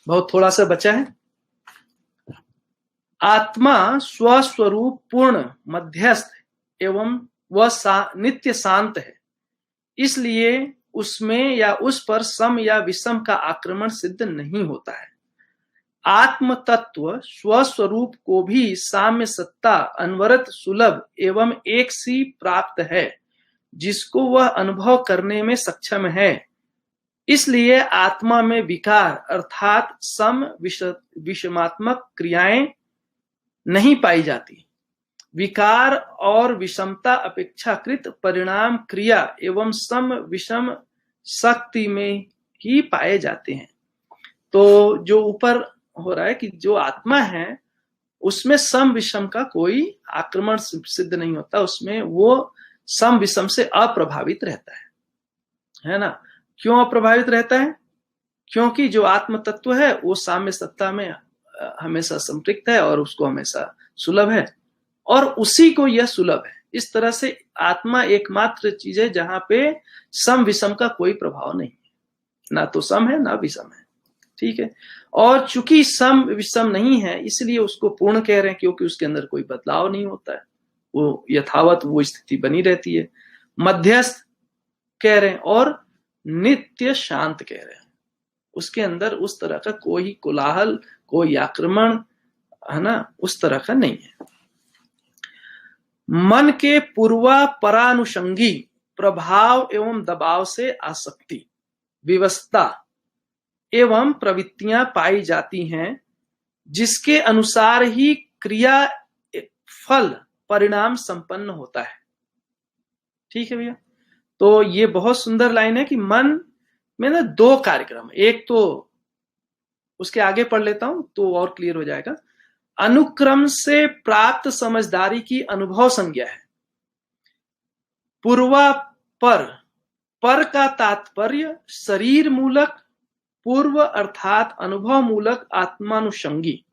बहुत थोड़ा सा बचा है। आत्मा स्वस्वरूप पूर्ण मध्यस्थ एवं वह नित्य शांत है, इसलिए उसमें या उस पर सम या विषम का आक्रमण सिद्ध नहीं होता है। आत्म तत्व स्वस्वरूप को भी साम्य सत्ता अनवरत सुलभ एवं एक सी प्राप्त है, जिसको वह अनुभव करने में सक्षम है। इसलिए आत्मा में विकार अर्थात सम विषमात्मक क्रियाएं नहीं पाई जाती। विकार और विषमता अपेक्षाकृत परिणाम क्रिया एवं सम विषम शक्ति में ही पाए जाते हैं। तो जो ऊपर हो रहा है कि जो आत्मा है उसमें सम विषम का कोई आक्रमण सिद्ध नहीं होता, उसमें वो सम विषम से अप्रभावित रहता है ना। क्यों अप्रभावित रहता है? क्योंकि जो आत्म तत्व है वो साम्य सत्ता में हमेशा संपृक्त है और उसको हमेशा सुलभ है, और उसी को यह सुलभ है। इस तरह से आत्मा एकमात्र चीज है जहां पे सम विषम का कोई प्रभाव नहीं है, ना तो सम है ना विषम है, ठीक है। और चूंकि सम विषम नहीं है इसलिए उसको पूर्ण कह रहे हैं, क्योंकि उसके अंदर कोई बदलाव नहीं होता है, वो यथावत वो स्थिति बनी रहती है। मध्यस्थ कह रहे हैं और नित्य शांत कह रहे हैं, उसके अंदर उस तरह का कोई कोलाहल कोई आक्रमण है ना, उस तरह का नहीं है। मन के पूर्वा परानुषंगी प्रभाव एवं दबाव से आसक्ति विवस्था एवं प्रवृत्तियां पाई जाती हैं, जिसके अनुसार ही क्रिया फल परिणाम संपन्न होता है। ठीक है भैया। तो ये बहुत सुंदर लाइन है कि मन में ना दो कार्यक्रम, एक तो उसके आगे पढ़ लेता हूं तो और क्लियर हो जाएगा। अनुक्रम से प्राप्त समझदारी की अनुभव संज्ञा है। पूर्वा पर का तात्पर्य शरीर मूलक, पूर्व अर्थात अनुभव मूलक आत्मानुषंगी।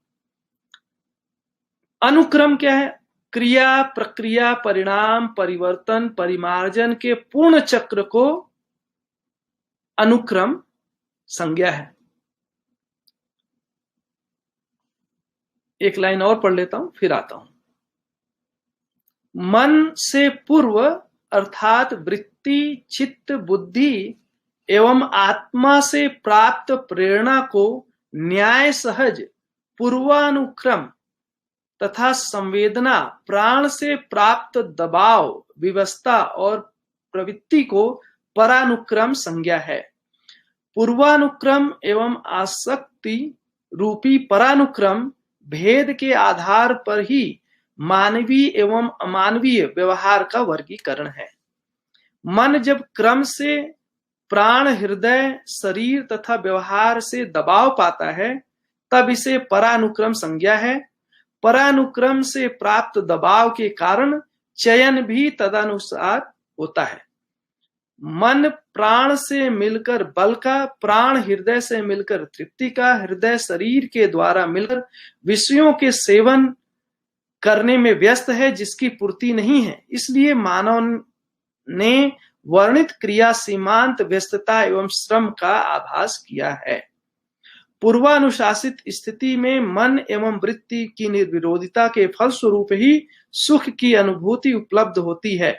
अनुक्रम क्या है? क्रिया प्रक्रिया परिणाम परिवर्तन परिमार्जन के पूर्ण चक्र को अनुक्रम संज्ञा है। एक लाइन और पढ़ लेता हूं फिर आता हूं। मन से पूर्व अर्थात वृत्ति चित्त बुद्धि एवं आत्मा से प्राप्त प्रेरणा को न्याय सहज पूर्वानुक्रम तथा संवेदना प्राण से प्राप्त दबाव विवस्था और प्रवृत्ति को परानुक्रम संज्ञा है। पूर्वानुक्रम एवं आसक्ति रूपी परानुक्रम भेद के आधार पर ही मानवीय एवं अमानवीय व्यवहार का वर्गीकरण है। मन जब क्रम से प्राण हृदय शरीर तथा व्यवहार से दबाव पाता है तब इसे परानुक्रम संज्ञा है। परानुक्रम से प्राप्त दबाव के कारण चयन भी तदनुसार होता है। मन प्राण से मिलकर बल का, प्राण हृदय से मिलकर तृप्ति का, हृदय शरीर के द्वारा मिलकर विषयों के सेवन करने में व्यस्त है जिसकी पूर्ति नहीं है। इसलिए मानव ने वर्णित क्रिया सीमांत व्यस्तता एवं श्रम का आभास किया है। पूर्वानुशासित स्थिति में मन एवं वृत्ति की निर्विरोधिता के फलस्वरूप ही सुख की अनुभूति उपलब्ध होती है।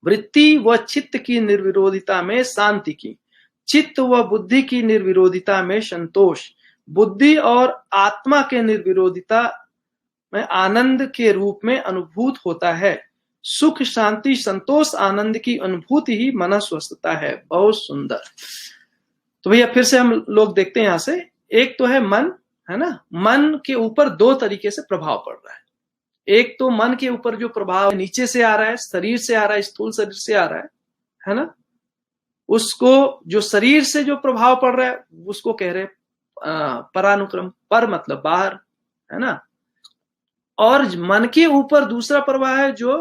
वृत्ति व चित्त की निर्विरोधिता में शांति की, चित्त व बुद्धि की निर्विरोधिता में संतोष, बुद्धि और आत्मा के निर्विरोधिता में आनंद के रूप में अनुभूत होता है। सुख शांति संतोष आनंद की अनुभूति ही मन स्वस्थता है। बहुत सुंदर। तो भैया फिर से हम लोग देखते हैं यहां से, एक तो है मन, है ना। मन के ऊपर दो तरीके से प्रभाव पड़ रहा है। एक तो मन के ऊपर जो प्रभाव नीचे से आ रहा है, शरीर से आ रहा है, स्थूल शरीर से आ रहा है ना। उसको जो शरीर से जो प्रभाव पड़ रहा है उसको कह रहे परानुक्रम। पर मतलब बाहर, है ना। और मन के ऊपर दूसरा प्रभाव है जो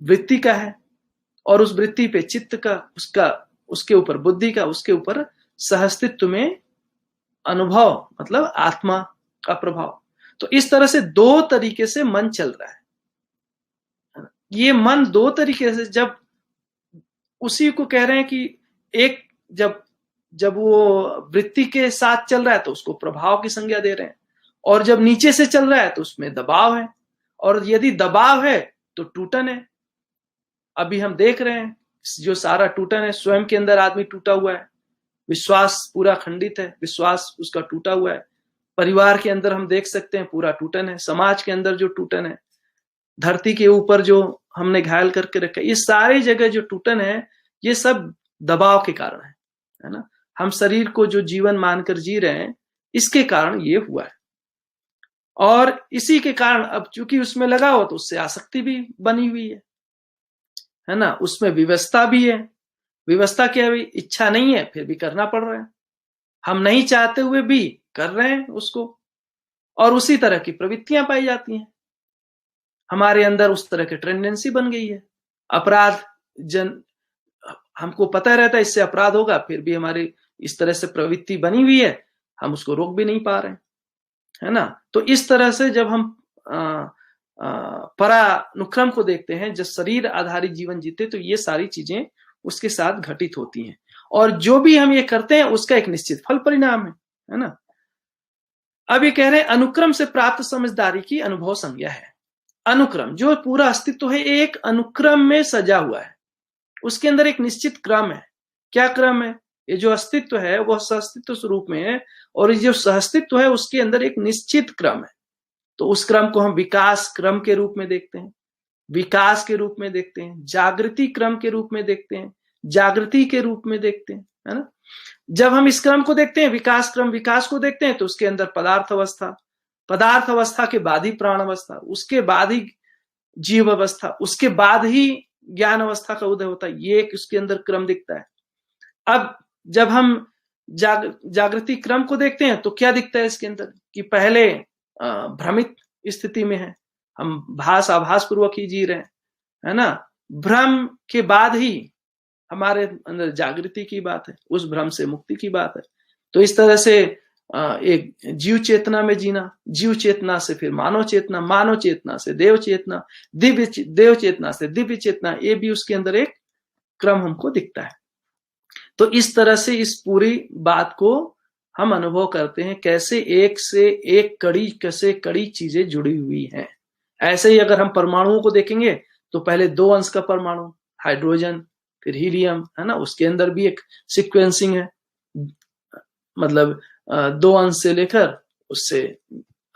वृत्ति का है, और उस वृत्ति पे चित्त का, उसके ऊपर बुद्धि का, उसके ऊपर सहस्तित्व में अनुभव मतलब आत्मा का प्रभाव। तो इस तरह से दो तरीके से मन चल रहा है। ये मन दो तरीके से, जब उसी को कह रहे हैं कि एक जब जब वो वृत्ति के साथ चल रहा है तो उसको प्रभाव की संज्ञा दे रहे हैं, और जब नीचे से चल रहा है तो उसमें दबाव है, और यदि दबाव है तो टूटन है। अभी हम देख रहे हैं जो सारा टूटन है, स्वयं के अंदर आदमी टूटा हुआ है, विश्वास पूरा खंडित है, विश्वास उसका टूटा हुआ है, परिवार के अंदर हम देख सकते हैं पूरा टूटन है, समाज के अंदर जो टूटन है, धरती के ऊपर जो हमने घायल करके रखा है, ये सारी जगह जो टूटन है ये सब दबाव के कारण है ना। हम शरीर को जो जीवन मानकर जी रहे हैं इसके कारण ये हुआ है, और इसी के कारण अब चूंकि उसमें लगा हो तो उससे आसक्ति भी बनी हुई है ना, उसमें व्यवस्था भी है। व्यवस्था क्या है, इच्छा नहीं है फिर भी करना पड़ रहा है, हम नहीं चाहते हुए भी कर रहे हैं उसको, और उसी तरह की प्रवृत्तियां पाई जाती हैं हमारे अंदर, उस तरह की टेंडेंसी बन गई है। अपराध हमको पता रहता है इससे अपराध होगा, फिर भी हमारी इस तरह से प्रवृत्ति बनी हुई है, हम उसको रोक भी नहीं पा रहे हैं, है ना। तो इस तरह से जब हम परानुक्रम को देखते हैं, जब शरीर आधारित जीवन जीते तो ये सारी चीजें उसके साथ घटित होती हैं, और जो भी हम ये करते हैं उसका एक निश्चित फल परिणाम है ना। अब ये कह रहे हैं अनुक्रम से प्राप्त समझदारी की अनुभव संज्ञा है। अनुक्रम जो पूरा अस्तित्व है एक अनुक्रम में सजा हुआ है, उसके अंदर एक निश्चित क्रम है। क्या क्रम है, ये जो अस्तित्व है वह सहअस्तित्व स्वरूप में है, और ये जो सहअस्तित्व है उसके अंदर एक निश्चित क्रम है। तो उस क्रम को हम विकास क्रम के रूप में देखते हैं, विकास के रूप में देखते हैं, जागृति क्रम के रूप में देखते हैं, जागृति के रूप में देखते हैं, है ना। जब हम इस क्रम को देखते हैं, विकास क्रम विकास को देखते हैं, तो उसके अंदर पदार्थ अवस्था, पदार्थ अवस्था के बाद ही प्राण अवस्था, उसके बाद ही जीव अवस्था, उसके बाद ही ज्ञान अवस्था का उदय होता है। ये एक उसके अंदर क्रम दिखता है। अब जब हम जागृति क्रम को देखते हैं तो क्या दिखता है इसके अंदर, कि पहले भ्रमित स्थिति में है, हम भास आभास पूर्वक ही जी रहे हैं, है ना। भ्रम के बाद ही हमारे अंदर जागृति की बात है, उस भ्रम से मुक्ति की बात है। तो इस तरह से एक जीव चेतना में जीना, जीव चेतना से फिर मानव चेतना, मानव चेतना से देव चेतना, देव चेतना से दिव्य चेतना, ये भी उसके अंदर एक क्रम हमको दिखता है। तो इस तरह से इस पूरी बात को हम अनुभव करते हैं, कैसे एक से एक कड़ी, कैसे कड़ी चीजें जुड़ी हुई हैं। ऐसे ही अगर हम परमाणुओं को देखेंगे तो पहले 2 अंश का परमाणु हाइड्रोजन, फिर हीलियम, है ना, उसके अंदर भी एक सीक्वेंसिंग है, मतलब 2 अंश से लेकर उससे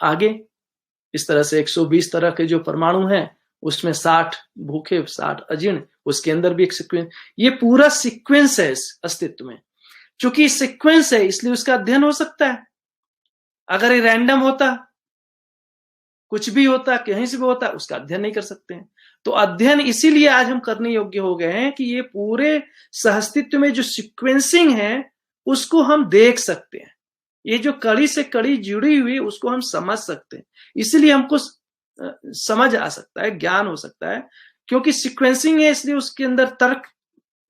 आगे, इस तरह से 120 तरह के जो परमाणु हैं, उसमें 60 भूखे 60 अजीर्ण, उसके अंदर भी एक सीक्वेंस, ये पूरा सीक्वेंस है इस अस्तित्व में। चूंकि सीक्वेंस है इसलिए उसका अध्ययन हो सकता है। अगर ये रैंडम होता, कुछ भी होता, कहीं से भी होता, उसका अध्ययन नहीं कर सकते हैं। तो अध्ययन इसीलिए आज हम करने योग्य हो गए हैं कि ये पूरे सहअस्तित्व में जो सीक्वेंसिंग है उसको हम देख सकते हैं, ये जो कड़ी से कड़ी जुड़ी हुई उसको हम समझ सकते हैं, इसलिए हमको समझ आ सकता है, ज्ञान हो सकता है, क्योंकि सीक्वेंसिंग है इसलिए उसके अंदर तर्क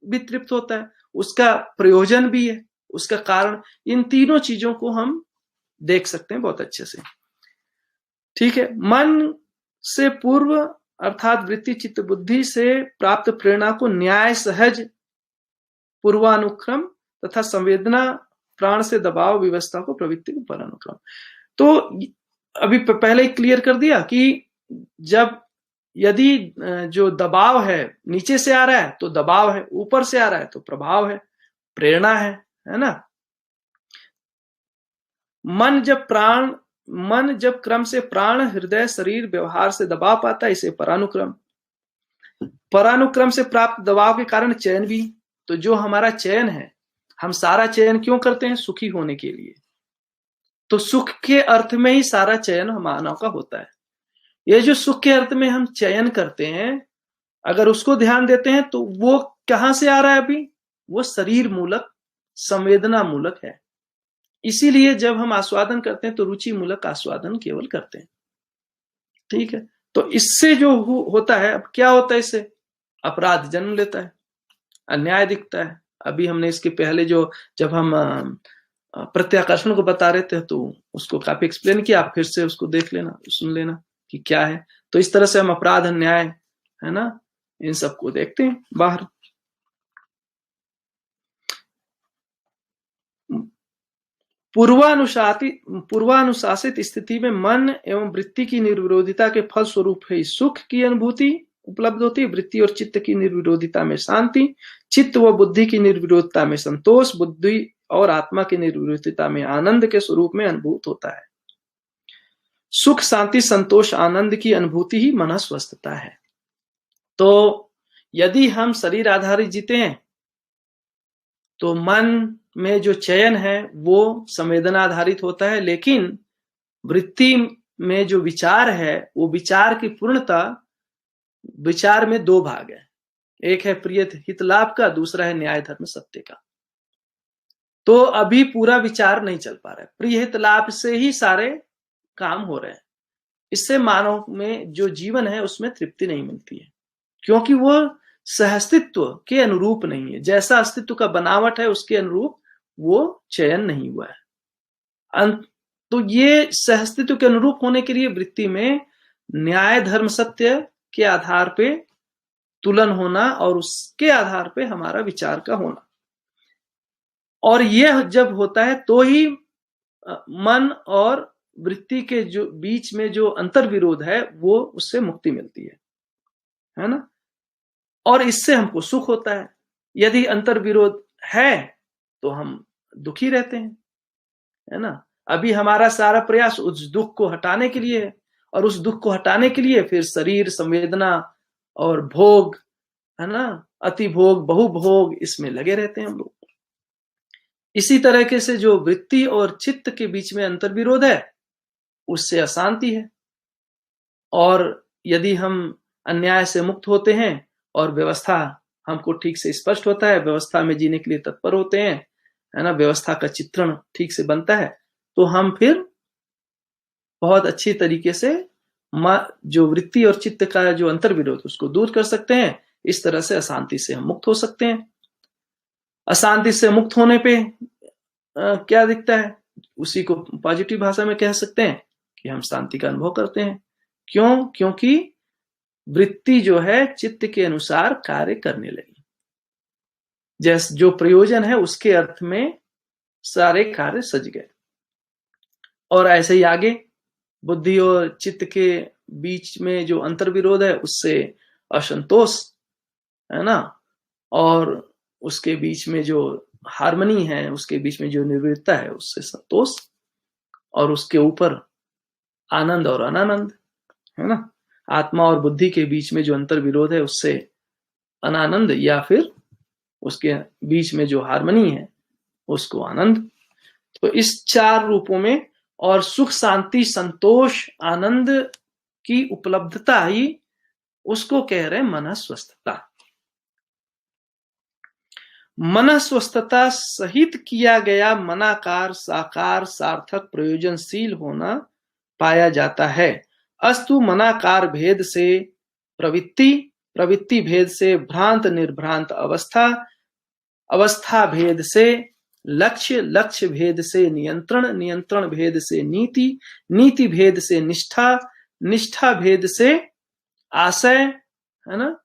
भी तृप्त होता है, उसका प्रयोजन भी है, उसका कारण, इन तीनों चीजों को हम देख सकते हैं बहुत अच्छे से। ठीक है, मन से पूर्व अर्थात वृत्ति चित्त बुद्धि से प्राप्त प्रेरणा को न्याय सहज पूर्वानुक्रम तथा संवेदना प्राण से दबाव व्यवस्था को प्रवृत्ति को परानुक्रम। तो अभी पहले क्लियर कर दिया कि जब यदि जो दबाव है नीचे से आ रहा है तो दबाव है, ऊपर से आ रहा है तो प्रभाव है, प्रेरणा है ना। मन जब क्रम से प्राण हृदय शरीर व्यवहार से दबाव पाता है, इसे परानुक्रम। परानुक्रम से प्राप्त दबाव के कारण चयन भी, तो जो हमारा चयन है, हम सारा चयन क्यों करते हैं, सुखी होने के लिए, तो सुख के अर्थ में ही सारा चयन मानव का होता है। ये जो सुख के अर्थ में हम चयन करते हैं, अगर उसको ध्यान देते हैं तो वो कहां से आ रहा है, अभी वो शरीर मूलक संवेदना मूलक है। इसीलिए जब हम आस्वादन करते हैं तो रुचि मूलक आस्वादन केवल करते हैं। ठीक है, तो इससे जो होता है, अब क्या होता है, इससे अपराध जन्म लेता है, अन्याय दिखता है। अभी हमने इसके पहले जो जब हम प्रत्याकर्षण को बता रहे थे तो उसको काफी एक्सप्लेन किया, आप फिर से उसको देख लेना, सुन लेना कि क्या है। तो इस तरह से हम अपराध अन्याय, है ना, इन सबको देखते हैं बाहर। पूर्वानुशासित स्थिति में मन एवं वृत्ति की निर्विरोधिता के फल स्वरूप ही सुख की अनुभूति उपलब्ध होती है। वृत्ति और चित्त की निर्विरोधिता में शांति, चित्त व बुद्धि की निर्विरोधिता में संतोष, बुद्धि और आत्मा की निर्विरोधिता में आनंद के स्वरूप में अनुभूत होता है। सुख, शांति, संतोष, आनंद की अनुभूति ही मन स्वस्थता है। तो यदि हम शरीर आधारित जीते हैं तो मन में जो चयन है वो संवेदना आधारित होता है, लेकिन वृत्ति में जो विचार है वो विचार की पूर्णता, विचार में दो भाग है, एक है प्रिय हित लाभ का, दूसरा है न्याय धर्म सत्य का। तो अभी पूरा विचार नहीं चल पा रहा है, प्रिय हित लाभ से ही सारे काम हो रहे हैं। इससे मानव में जो जीवन है उसमें तृप्ति नहीं मिलती है, क्योंकि वो सहअस्तित्व के अनुरूप नहीं है। जैसा अस्तित्व का बनावट है उसके अनुरूप वो चयन नहीं हुआ है। तो ये सहअस्तित्व के अनुरूप होने के लिए वृत्ति में न्याय धर्म सत्य के आधार पे तुलन होना और उसके आधार पे हमारा विचार का होना, और यह जब होता है तो ही मन और वृत्ति के जो बीच में जो अंतर विरोध है वो उससे मुक्ति मिलती है ना। और इससे हमको सुख होता है। यदि अंतर विरोध है तो हम दुखी रहते हैं, है ना। अभी हमारा सारा प्रयास उस दुख को हटाने के लिए है, और उस दुख को हटाने के लिए फिर शरीर, संवेदना और भोग, है ना, अति भोग, बहुभोग, इसमें लगे रहते हैं हम लोग। इसी तरीके से जो वृत्ति और चित्त के बीच में अंतर विरोध है उससे अशांति है। और यदि हम अन्याय से मुक्त होते हैं और व्यवस्था हमको ठीक से स्पष्ट होता है, व्यवस्था में जीने के लिए तत्पर होते हैं, है ना, व्यवस्था का चित्रण ठीक से बनता है, तो हम फिर बहुत अच्छी तरीके से जो वृत्ति और चित्त का जो अंतर विरोध उसको दूर कर सकते हैं। इस तरह से अशांति से हम मुक्त हो सकते हैं। अशांति से मुक्त होने पे क्या दिखता है, उसी को पॉजिटिव भाषा में कह सकते हैं कि हम शांति का अनुभव करते हैं। क्यों? क्योंकि वृत्ति जो है चित्त के अनुसार कार्य करने लगी। जैसे जो प्रयोजन है उसके अर्थ में सारे कार्य सज गए। और ऐसे ही आगे बुद्धि और चित्त के बीच में जो अंतर विरोध है उससे असंतोष, है ना, और उसके बीच में जो हार्मनी है, उसके बीच में जो निर्विरोधता है उससे संतोष, और उसके ऊपर आनंद और अनानंद, है ना। आत्मा और बुद्धि के बीच में जो अंतर विरोध है उससे अनानंद, या फिर उसके बीच में जो हार्मनी है उसको आनंद। तो इस चार रूपों में, और सुख, शांति, संतोष, आनंद की उपलब्धता ही उसको कह रहे हैं मन स्वस्थता। मन स्वस्थता सहित किया गया मनाकार साकार सार्थक प्रयोजनशील होना पाया जाता है। अस्तु मनाकार भेद से प्रवृत्ति, प्रवृत्ति भेद से भ्रांत निर्भ्रांत अवस्था, अवस्था भेद से लक्ष्य, लक्ष्य भेद से नियंत्रण, नियंत्रण भेद से नीति, नीति भेद से निष्ठा, निष्ठा भेद से आशय, है ना,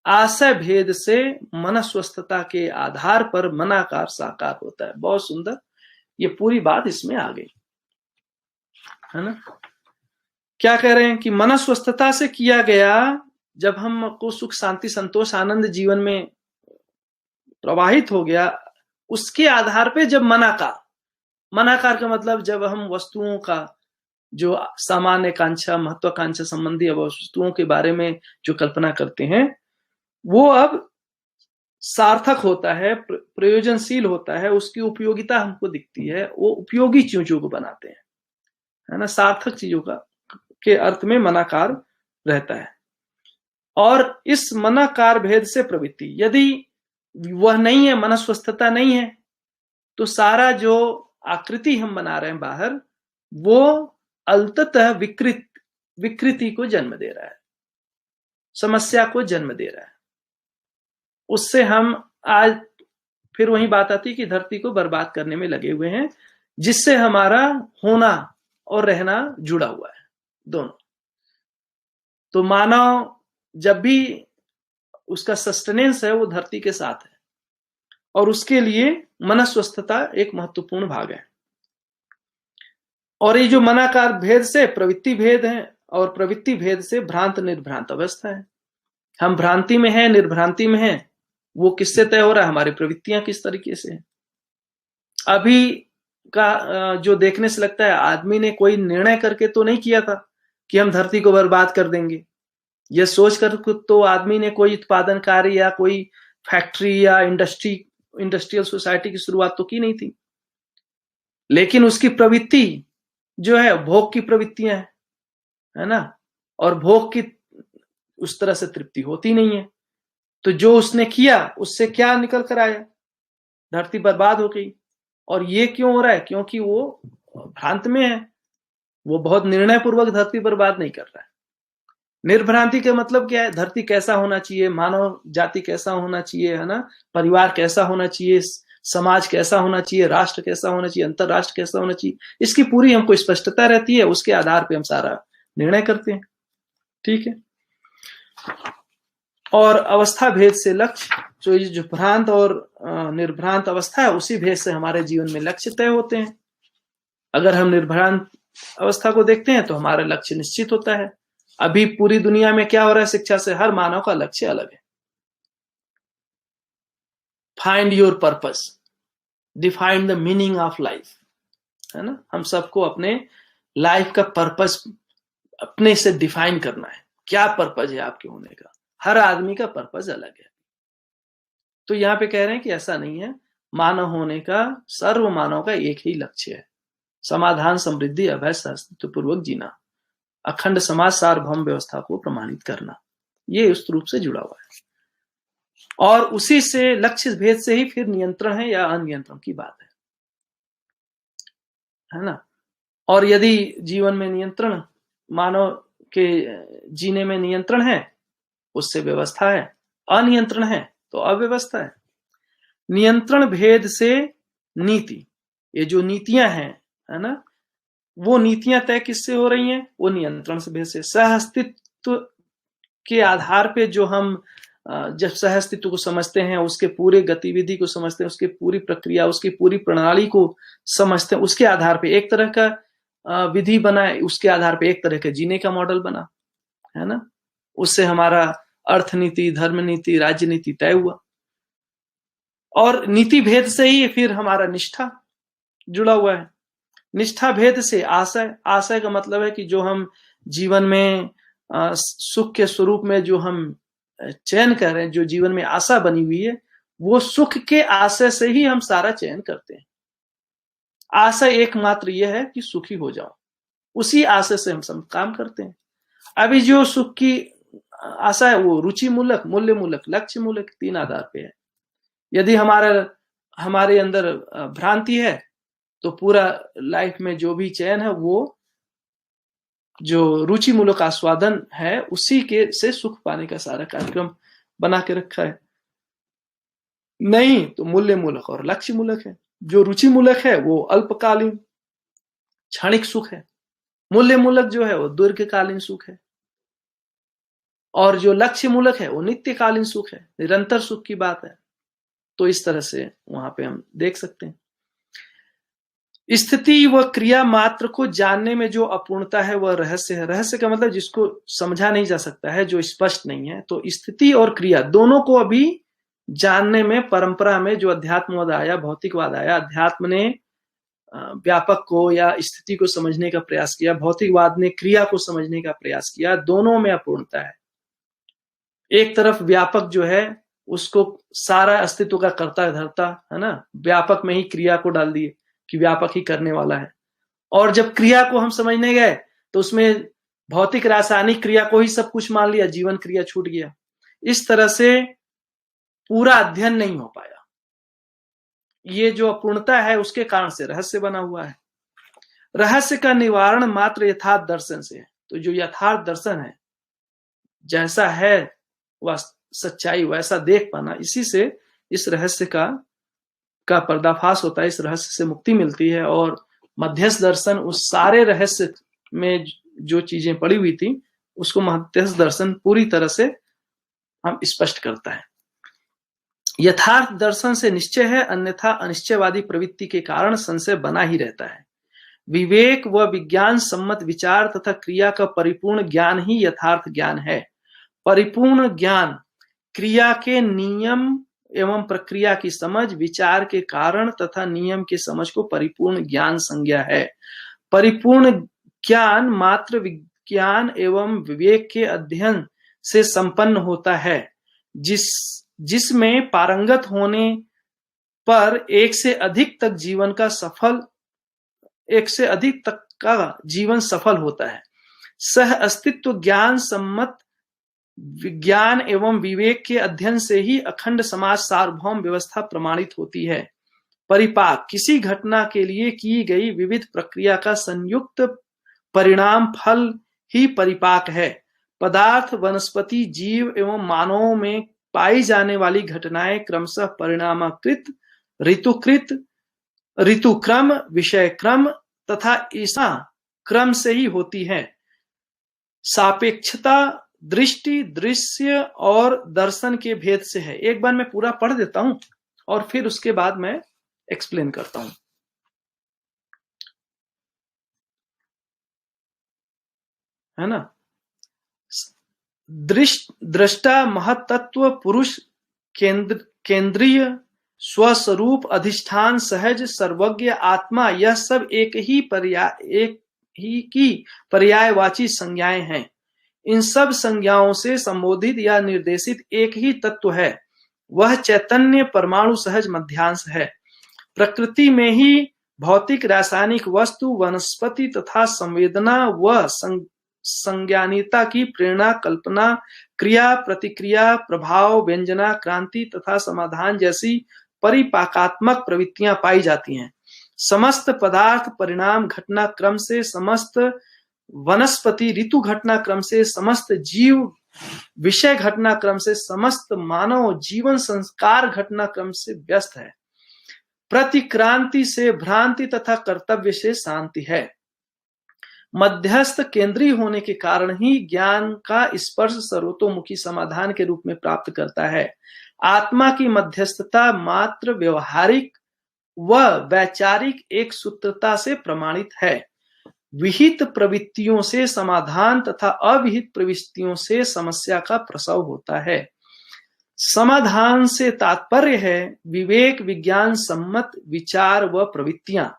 आशय भेद से मन स्वस्थता के आधार पर मनाकार साकार होता है। बहुत सुंदर, ये पूरी बात इसमें आ गई, है ना। क्या कह रहे हैं कि मन स्वस्थता से किया गया, जब हमको सुख, शांति, संतोष, आनंद जीवन में प्रवाहित हो गया, उसके आधार पे जब मनाकार, मनाकार का मतलब जब हम वस्तुओं का जो सामान्य कांक्षा, महत्वाकांक्षा संबंधी वस्तुओं के बारे में जो कल्पना करते हैं वो अब सार्थक होता है, प्रयोजनशील होता है, उसकी उपयोगिता हमको दिखती है, वो उपयोगी चीजों को बनाते हैं, है ना। सार्थक चीजों का के अर्थ में मनाकार रहता है। और इस मनाकार भेद से प्रवृत्ति, यदि वह नहीं है, मन स्वस्थता नहीं है, तो सारा जो आकृति हम बना रहे हैं बाहर, वो अल्ततः विकृति को जन्म दे रहा है, समस्या को जन्म दे रहा है। उससे हम आज फिर वही बात आती है कि धरती को बर्बाद करने में लगे हुए हैं, जिससे हमारा होना और रहना जुड़ा हुआ है दोनों। तो मानव जब भी उसका सस्टेनेंस है वो धरती के साथ है, और उसके लिए मन स्वस्थता एक महत्वपूर्ण भाग है। और ये जो मनाकार भेद से प्रवृत्ति भेद है, और प्रवृत्ति भेद से भ्रांत निर्भ्रांत अवस्था है। हम भ्रांति में हैं, निर्भ्रांति में हैं, वो किससे तय हो रहा है? हमारी प्रवृत्तियां किस तरीके से है। अभी का जो देखने से लगता है आदमी ने कोई निर्णय करके तो नहीं किया था कि हम धरती को बर्बाद कर देंगे। यह सोचकर तो आदमी ने कोई उत्पादन कार्य या कोई फैक्ट्री या इंडस्ट्रियल सोसाइटी की शुरुआत तो की नहीं थी, लेकिन उसकी प्रवृत्ति जो है भोग की प्रवृत्तियां है ना, और भोग की उस तरह से तृप्ति होती नहीं है। तो जो उसने किया उससे क्या निकल कर आया? धरती बर्बाद हो गई। और ये क्यों हो रहा है? क्योंकि वो भ्रांत में है, वो बहुत निर्णय पूर्वक धरती बर्बाद नहीं कर रहा है। निर्भ्रांति का मतलब क्या है? धरती कैसा होना चाहिए, मानव जाति कैसा होना चाहिए, है ना, परिवार कैसा होना चाहिए, समाज कैसा होना चाहिए, राष्ट्र कैसा होना चाहिए, अंतरराष्ट्र कैसा होना चाहिए, इसकी पूरी हमको स्पष्टता रहती है। उसके आधार पे हम सारा निर्णय करते हैं। ठीक है। और अवस्था भेद से लक्ष्य, जो भ्रांत और निर्भ्रांत अवस्था है, उसी भेद से हमारे जीवन में लक्ष्य तय होते हैं। अगर हम निर्भ्रांत अवस्था को देखते हैं तो हमारा लक्ष्य निश्चित होता है। अभी पूरी दुनिया में क्या हो रहा है? शिक्षा से हर मानव का लक्ष्य अलग है। Find your purpose, define the meaning of life, है ना। हम सबको अपने लाइफ का पर्पस अपने से डिफाइन करना है। क्या पर्पस है आपके होने का? हर आदमी का पर्पस अलग है। तो यहां पे कह रहे हैं कि ऐसा नहीं है, मानव होने का, सर्व मानव का एक ही लक्ष्य है, समाधान, समृद्धि, अभय, अस्तित्व पूर्वक जीना, अखंड समाज, सार्वभौम व्यवस्था को प्रमाणित करना। ये उस रूप से जुड़ा हुआ है। और उसी से लक्ष्य भेद से ही फिर नियंत्रण है या अनियंत्रण की बात है ना। और यदि जीवन में नियंत्रण, मानव के जीने में नियंत्रण है, उससे व्यवस्था है। अनियंत्रण है तो अव्यवस्था है। नियंत्रण भेद से नीति, ये जो नीतियां हैं, है ना, वो नीतियां तय किससे हो रही हैं? वो नियंत्रण से भेद से। सह अस्तित्व के आधार पे जो हम जब सह अस्तित्व को समझते हैं, उसके पूरे गतिविधि को समझते हैं, उसकी पूरी प्रक्रिया, उसकी पूरी प्रणाली को समझते हैं, उसके आधार पे एक तरह का विधि बना, उसके आधार पे एक तरह के जीने का मॉडल बना, है ना। उससे हमारा अर्थ नीति, धर्म नीति, राज्य नीति तय हुआ। और नीति भेद से ही फिर हमारा निष्ठा जुड़ा हुआ है। निष्ठा भेद से आशय, आशय का मतलब है कि जो हम जीवन में सुख के स्वरूप में जो हम चयन कर रहे हैं, जो जीवन में आशा बनी हुई है, वो सुख के आशय से ही हम सारा चयन करते हैं। आशय एकमात्र यह है कि सुखी हो जाओ, उसी आशय से हम सब काम करते हैं। अभी जो सुख की आशा है वो रुचि मूलक, मूल्य मूलक, लक्ष्य मूलक, तीन आधार पे है। यदि हमारे अंदर भ्रांति है तो पूरा लाइफ में जो भी चयन है वो जो रुचि मूलक आस्वादन है उसी के से सुख पाने का सारा कार्यक्रम बना के रखा है। नहीं तो मूल्य मूलक और लक्ष्य मूलक है। जो रुचि मूलक है वो अल्पकालीन क्षणिक सुख है, मूल्य मूलक जो है वो दीर्घकालीन सुख है, और जो लक्ष्य मूलक है वो नित्यकालीन सुख है, निरंतर सुख की बात है। तो इस तरह से वहां पे हम देख सकते हैं। स्थिति व क्रिया मात्र को जानने में जो अपूर्णता है वह रहस्य है। रहस्य का मतलब जिसको समझा नहीं जा सकता है, जो स्पष्ट नहीं है। तो स्थिति और क्रिया दोनों को अभी जानने में परंपरा में जो अध्यात्मवाद आया, भौतिकवाद आया, अध्यात्म ने व्यापक को या स्थिति को समझने का प्रयास किया, भौतिकवाद ने क्रिया को समझने का प्रयास किया, दोनों में अपूर्णता है। एक तरफ व्यापक जो है उसको सारा अस्तित्व का कर्ता धरता, है ना, व्यापक में ही क्रिया को डाल दिए कि व्यापक ही करने वाला है। और जब क्रिया को हम समझने गए तो उसमें भौतिक रासायनिक क्रिया को ही सब कुछ मान लिया, जीवन क्रिया छूट गया। इस तरह से पूरा अध्ययन नहीं हो पाया। ये जो अपूर्णता है उसके कारण से रहस्य बना हुआ है। रहस्य का निवारण मात्र यथार्थ दर्शन से है। तो जो यथार्थ दर्शन है, जैसा है वह सच्चाई वैसा देख पाना, इसी से इस रहस्य का पर्दाफाश होता है, इस रहस्य से मुक्ति मिलती है। और मध्यस्थ दर्शन उस सारे रहस्य में जो चीजें पड़ी हुई थी उसको मध्यस्थ दर्शन पूरी तरह से हम स्पष्ट करता है। यथार्थ दर्शन से निश्चय है, अन्यथा अनिश्चयवादी प्रवृत्ति के कारण संशय बना ही रहता है। विवेक व विज्ञान सम्मत विचार तथा क्रिया का परिपूर्ण ज्ञान ही यथार्थ ज्ञान है। परिपूर्ण ज्ञान क्रिया के नियम एवं प्रक्रिया की समझ, विचार के कारण तथा नियम के समझ को परिपूर्ण ज्ञान संज्ञा है। परिपूर्ण ज्ञान मात्र विज्ञान एवं विवेक के अध्ययन से संपन्न होता है, जिसमें पारंगत होने पर एक से अधिक तक का जीवन सफल होता है। सह अस्तित्व ज्ञान सम्मत विज्ञान एवं विवेक के अध्ययन से ही अखंड समाज सार्वभौम व्यवस्था प्रमाणित होती है। परिपाक किसी घटना के लिए की गई विविध प्रक्रिया का संयुक्त परिणाम फल ही परिपाक है। पदार्थ, वनस्पति, जीव एवं मानवों में पाई जाने वाली घटनाएं क्रमशः परिणामकृत, ऋतुकृत, ऋतुक्रम, विषय क्रम तथा ईसा क्रम से ही होती है। सापेक्षता दृष्टि, दृश्य और दर्शन के भेद से है। एक बार मैं पूरा पढ़ देता हूं और फिर उसके बाद मैं एक्सप्लेन करता हूं, है ना। दृष्टा महत्त्व पुरुष केंद्रीय स्वस्वरूप अधिष्ठान सहज सर्वज्ञ आत्मा, यह सब एक ही की पर्यायवाची संज्ञाएं हैं। इन सब संज्ञाओं से संबोधित या निर्देशित एक ही तत्व है, वह चैतन्य परमाणु सहज मध्यांश है। प्रकृति में ही भौतिक रासायनिक वस्तु, वनस्पति तथा संवेदना व संज्ञानीयता की प्रेरणा, कल्पना, क्रिया, प्रतिक्रिया, प्रभाव, व्यंजना, क्रांति तथा समाधान जैसी परिपाकात्मक प्रवृत्तियां पाई जाती हैं। समस्त पदार्थ परिणाम घटना क्रम से, समस्त वनस्पति ऋतु घटना क्रम से, समस्त जीव विषय घटना क्रम से, समस्त मानव जीवन संस्कार घटना क्रम से व्यस्त है। प्रतिक्रांति से भ्रांति तथा कर्तव्य से शांति है। मध्यस्थ केंद्रीय होने के कारण ही ज्ञान का स्पर्श सर्वतोमुखी समाधान के रूप में प्राप्त करता है। आत्मा की मध्यस्थता मात्र व्यवहारिक व वैचारिक एक सूत्रता से प्रमाणित है। विहित प्रवृत्तियों से समाधान तथा अविहित प्रवृत्तियों से समस्या का प्रसव होता है। समाधान से तात्पर्य है विवेक विज्ञान सम्मत विचार व प्रवृत्तियां।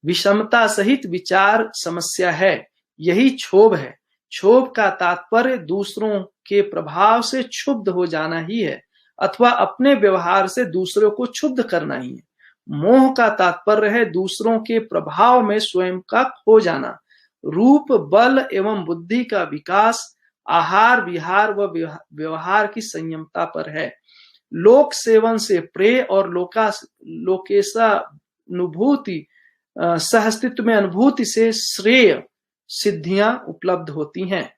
विषमता सहित विचार समस्या है, यही क्षोभ है। क्षोभ का तात्पर्य दूसरों के प्रभाव से क्षुब्ध हो जाना ही है अथवा अपने व्यवहार से दूसरों को क्षुब्ध करना ही है। मोह का तात्पर्य है दूसरों के प्रभाव में स्वयं का खो जाना। रूप, बल एवं बुद्धि का विकास आहार विहार व व्यवहार की संयमता पर है। लोक सेवन से प्रेय और लोकेशानुभूति सहअस्तित्व में अनुभूति से श्रेय सिद्धियां उपलब्ध होती हैं।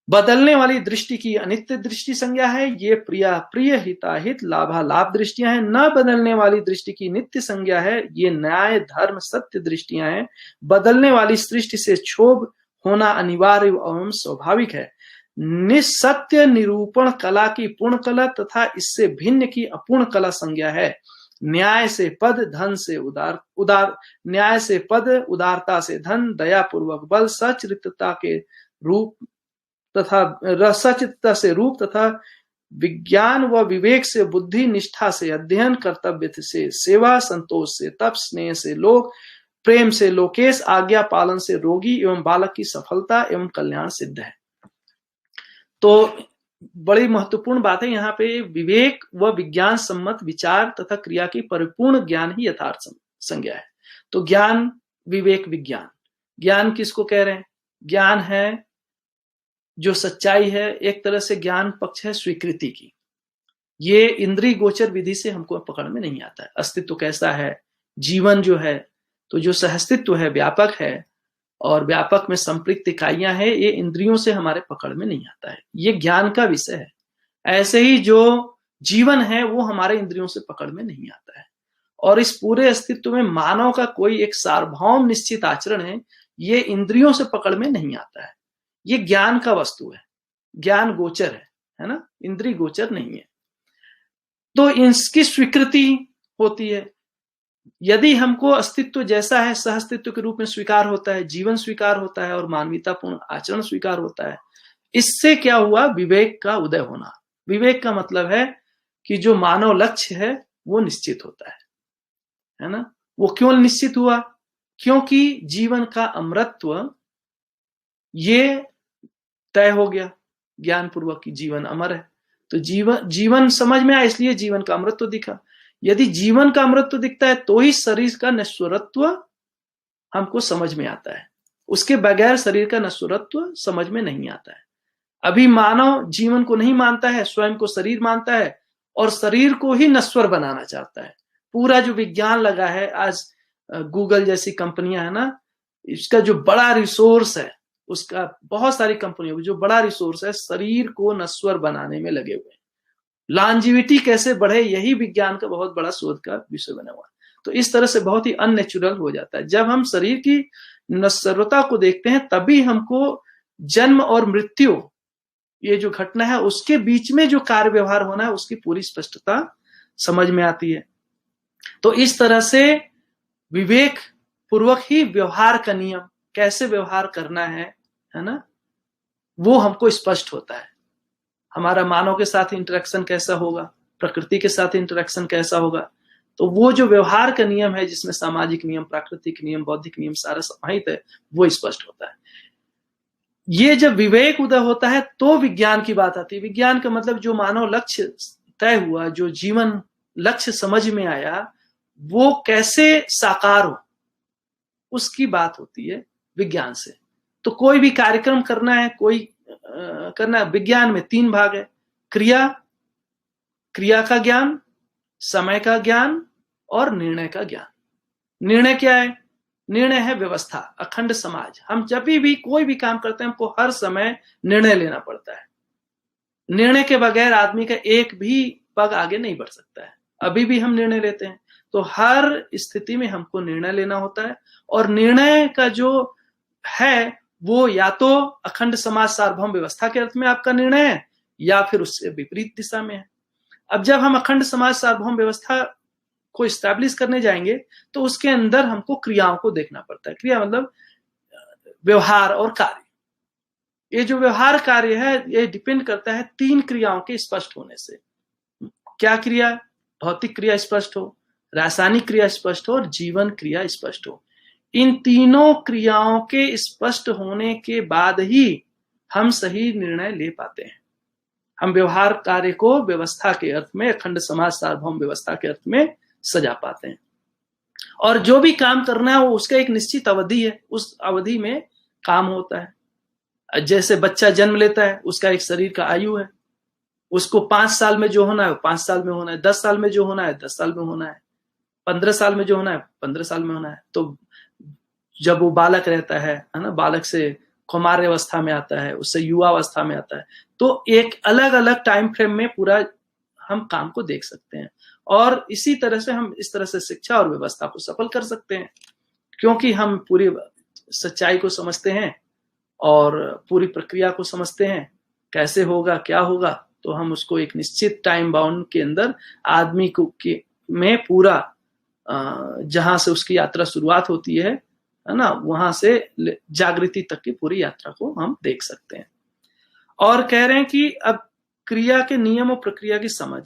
बदलने वाली दृष्टि की अनित्य दृष्टि संज्ञा है। ये प्रिया प्रिय हिताहित लाभालाभ दृष्टियां हैं। न बदलने वाली दृष्टि की नित्य संज्ञा है। ये न्याय धर्म सत्य दृष्टियां हैं। बदलने वाली सृष्टि से क्षोभ होना अनिवार्य एवं स्वाभाविक है। निसत्य निरूपण कला की पूर्ण कला तथा इससे भिन्न की अपूर्ण कला संज्ञा है। न्याय से पद, धन से न्याय से पद, उदारता से धन, दया पूर्वक बल, सचरित्रता के रूप तथा सचरित्रता से रूप तथा विज्ञान व विवेक से बुद्धि, निष्ठा से अध्ययन, कर्तव्य से सेवा, संतोष से तप, स्नेह से लोक, प्रेम से लोकेश, आज्ञा पालन से रोगी एवं बालक की सफलता एवं कल्याण सिद्ध है। तो बड़ी महत्वपूर्ण बात है यहाँ पे, विवेक व विज्ञान सम्मत विचार तथा क्रिया की परिपूर्ण ज्ञान ही यथार्थ संज्ञा है। तो ज्ञान, विवेक, विज्ञान। ज्ञान किसको कह रहे हैं? ज्ञान है जो सच्चाई है। एक तरह से ज्ञान पक्ष है स्वीकृति की। ये इंद्रिय गोचर विधि से हमको पकड़ में नहीं आता है। अस्तित्व कैसा है, जीवन जो है, तो जो सहअस्तित्व है व्यापक है और व्यापक में संपृक्त इकाइयां हैं, ये इंद्रियों से हमारे पकड़ में नहीं आता है। ये ज्ञान का विषय है। ऐसे ही जो जीवन है वो हमारे इंद्रियों से पकड़ में नहीं आता है। और इस पूरे अस्तित्व में मानव का कोई एक सार्वभौम निश्चित आचरण है, ये इंद्रियों से पकड़ में नहीं आता है। ये ज्ञान का वस्तु है, ज्ञान गोचर है ना, इंद्रिय गोचर नहीं है। तो इसकी स्वीकृति होती है। यदि हमको अस्तित्व जैसा है सहअस्तित्व के रूप में स्वीकार होता है, जीवन स्वीकार होता है और मानवीयतापूर्ण आचरण स्वीकार होता है, इससे क्या हुआ? विवेक का उदय होना। विवेक का मतलब है कि जो मानव लक्ष्य है वो निश्चित होता है ना? वो क्यों निश्चित हुआ? क्योंकि जीवन का अमरत्व ये तय हो गया ज्ञान पूर्वक कि जीवन अमर है। तो जीवन समझ में आया, इसलिए जीवन का अमरत्व दिखा। यदि जीवन का अमरत्व दिखता है तो ही शरीर का नश्वरत्व हमको समझ में आता है, उसके बगैर शरीर का नश्वरत्व समझ में नहीं आता है। अभी मानव जीवन को नहीं मानता है, स्वयं को शरीर मानता है और शरीर को ही नश्वर बनाना चाहता है। पूरा जो विज्ञान लगा है, आज गूगल जैसी कंपनियां है ना, इसका जो बड़ा रिसोर्स है, उसका बहुत सारी कंपनियों का जो बड़ा रिसोर्स है शरीर को नश्वर बनाने में लगे हुए हैं। लॉन्जिविटी कैसे बढ़े, यही विज्ञान का बहुत बड़ा शोध का विषय बना हुआ है। तो इस तरह से बहुत ही अननेचुरल हो जाता है। जब हम शरीर की नश्वरता को देखते हैं तभी हमको जन्म और मृत्यु, ये जो घटना है उसके बीच में जो कार्य व्यवहार होना है उसकी पूरी स्पष्टता समझ में आती है। तो इस तरह से विवेक पूर्वक ही व्यवहार का नियम, कैसे व्यवहार करना है ना, वो हमको स्पष्ट होता है। हमारा मानव के साथ इंटरेक्शन कैसा होगा, प्रकृति के साथ इंटरेक्शन कैसा होगा, तो वो जो व्यवहार का नियम है जिसमें सामाजिक नियम, प्राकृतिक नियम, बौद्धिक नियम सारा समाहित है, वो स्पष्ट होता है। ये जब विवेक उदय होता है तो विज्ञान की बात आती है। विज्ञान का मतलब जो मानव लक्ष्य तय हुआ, जो जीवन लक्ष्य समझ में आया, वो कैसे साकार हो, उसकी बात होती है विज्ञान से। तो कोई भी कार्यक्रम करना है, करना, विज्ञान में 3 भाग है: क्रिया का ज्ञान, समय का ज्ञान और निर्णय का ज्ञान। निर्णय क्या है? निर्णय है व्यवस्था, अखंड समाज। हम जब भी कोई भी काम करते हैं हमको हर समय निर्णय लेना पड़ता है। निर्णय के बगैर आदमी का एक भी पग आगे नहीं बढ़ सकता है। अभी भी हम निर्णय लेते हैं, तो हर स्थिति में हमको निर्णय लेना होता है। और निर्णय का जो है वो या तो अखंड समाज सार्वभौम व्यवस्था के अर्थ में आपका निर्णय है या फिर उससे विपरीत दिशा में है। अब जब हम अखंड समाज सार्वभौम व्यवस्था को स्टैब्लिश करने जाएंगे तो उसके अंदर हमको क्रियाओं को देखना पड़ता है। क्रिया मतलब व्यवहार और कार्य। ये जो व्यवहार कार्य है ये डिपेंड करता है 3 क्रियाओं के स्पष्ट होने से। क्या क्रिया? भौतिक क्रिया स्पष्ट हो, रासायनिक क्रिया स्पष्ट हो और जीवन क्रिया स्पष्ट हो। इन तीनों क्रियाओं के स्पष्ट होने के बाद ही हम सही निर्णय ले पाते हैं। हम व्यवहार कार्य को व्यवस्था के अर्थ में, अखंड समाज सार्वभौम व्यवस्था के अर्थ में सजा पाते हैं। और जो भी काम करना है वो उसका एक निश्चित अवधि है, उस अवधि में काम होता है। जैसे बच्चा जन्म लेता है, उसका एक शरीर का आयु है, उसको 5 साल में जो होना है 5 साल में होना है, 10 साल में जो होना है 10 साल में होना है, 15 साल में जो होना है 15 साल में होना है। तो जब वो बालक रहता है ना, बालक से कौमार्य अवस्था में आता है, उससे युवा अवस्था में आता है, तो एक अलग अलग टाइम फ्रेम में पूरा हम काम को देख सकते हैं। और इसी तरह से हम इस तरह से शिक्षा और व्यवस्था को सफल कर सकते हैं, क्योंकि हम पूरी सच्चाई को समझते हैं और पूरी प्रक्रिया को समझते हैं, कैसे होगा क्या होगा, तो हम उसको एक निश्चित टाइम बाउंड के अंदर आदमी को में पूरा जहां से उसकी यात्रा शुरुआत होती है ना, वहां से जागृति तक की पूरी यात्रा को हम देख सकते हैं। और कह रहे हैं कि अब क्रिया के नियम और प्रक्रिया की समझ,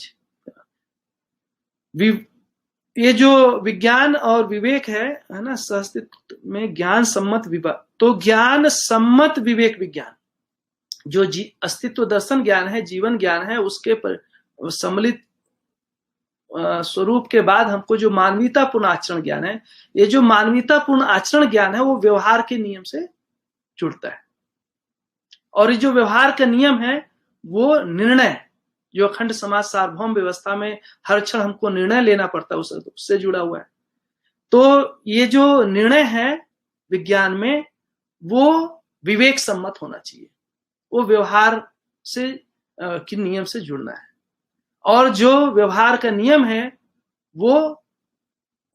ये जो विज्ञान और विवेक है ना, सहअस्तित्व में ज्ञान सम्मत विवेक, तो ज्ञान सम्मत विवेक विज्ञान जो अस्तित्व दर्शन ज्ञान है, जीवन ज्ञान है, उसके सम्मिलित स्वरूप के बाद हमको जो मानवीयतापूर्ण आचरण ज्ञान है, ये जो मानवीयतापूर्ण आचरण ज्ञान है वो व्यवहार के नियम से जुड़ता है। और ये जो व्यवहार का नियम है वो निर्णय, जो अखंड समाज सार्वभौम व्यवस्था में हर क्षण हमको निर्णय लेना पड़ता है, उससे जुड़ा हुआ है। तो ये जो निर्णय है विज्ञान में वो विवेक सम्मत होना चाहिए, वो व्यवहार से के नियम से जुड़ना है। और जो व्यवहार का नियम है वो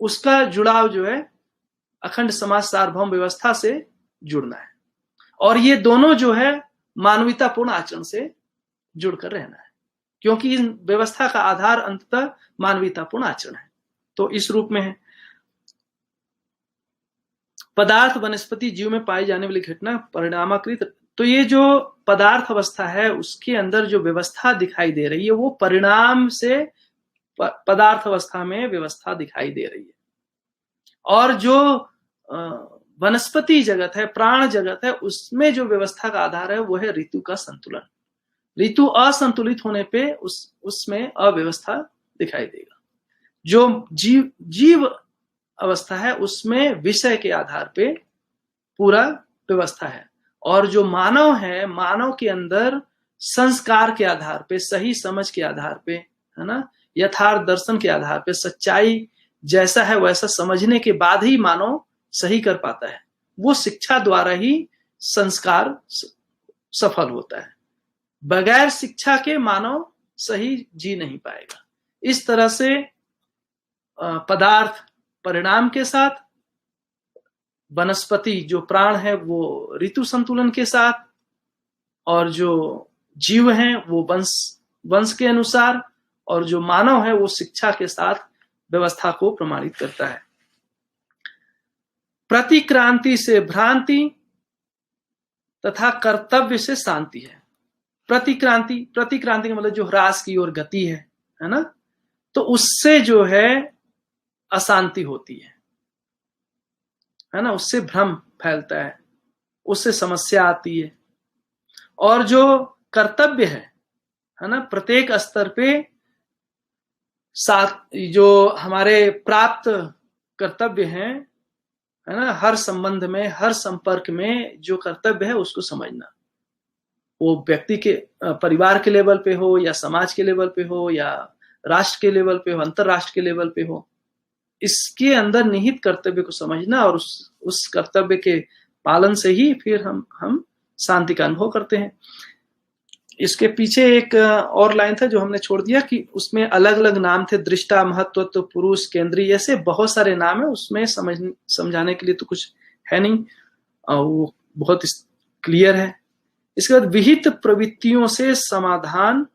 उसका जुड़ाव जो है अखंड समाज सार्वभौम व्यवस्था से जुड़ना है। और ये दोनों जो है मानवीयतापूर्ण आचरण से जुड़कर रहना है, क्योंकि इन व्यवस्था का आधार अंततः मानवीयतापूर्ण आचरण है। तो इस रूप में है। पदार्थ वनस्पति जीव में पाई जाने वाली घटना परिणामाकृत। तो ये जो पदार्थ अवस्था है उसके अंदर जो व्यवस्था दिखाई दे रही है वो परिणाम से पदार्थ अवस्था में व्यवस्था दिखाई दे रही है। और जो वनस्पति जगत है, प्राण जगत है, उसमें जो व्यवस्था का आधार है वो है ऋतु का संतुलन। ऋतु असंतुलित होने पे उसमें अव्यवस्था दिखाई देगा। जो जीव अवस्था है उसमें विषय के आधार पे पूरा व्यवस्था है। और जो मानव है, मानव के अंदर संस्कार के आधार पे, सही समझ के आधार पे, है ना, यथार्थ दर्शन के आधार पे, सच्चाई जैसा है वैसा समझने के बाद ही मानव सही कर पाता है। वो शिक्षा द्वारा ही संस्कार सफल होता है। बगैर शिक्षा के मानव सही जी नहीं पाएगा। इस तरह से पदार्थ परिणाम के साथ, वनस्पति जो प्राण है वो ऋतु संतुलन के साथ, और जो जीव हैं वो वंश के अनुसार, और जो मानव है वो शिक्षा के साथ व्यवस्था को प्रमाणित करता है। प्रतिक्रांति से भ्रांति तथा कर्तव्य से शांति है। प्रतिक्रांति का मतलब जो ह्रास की ओर गति है ना, तो उससे जो है अशांति होती है ना, उससे भ्रम फैलता है, उससे समस्या आती है। और जो कर्तव्य है ना, प्रत्येक स्तर पे साथ जो हमारे प्राप्त कर्तव्य हैं, है ना, हर संबंध में, हर संपर्क में जो कर्तव्य है उसको समझना, वो व्यक्ति के परिवार के लेवल पे हो, या समाज के लेवल पे हो, या राष्ट्र के लेवल पे हो, अंतरराष्ट्र के लेवल पे हो, इसके अंदर निहित कर्तव्य को समझना, और उस कर्तव्य के पालन से ही फिर हम शांति का अनुभव करते हैं। इसके पीछे एक और लाइन था जो हमने छोड़ दिया कि उसमें अलग अलग नाम थे, दृष्टा, महत्व, पुरुष, केंद्रीय, ऐसे बहुत सारे नाम है। उसमें समझाने के लिए तो कुछ है नहीं, वो बहुत क्लियर है। इसके बाद विहित प्रवृत्तियों से समाधान,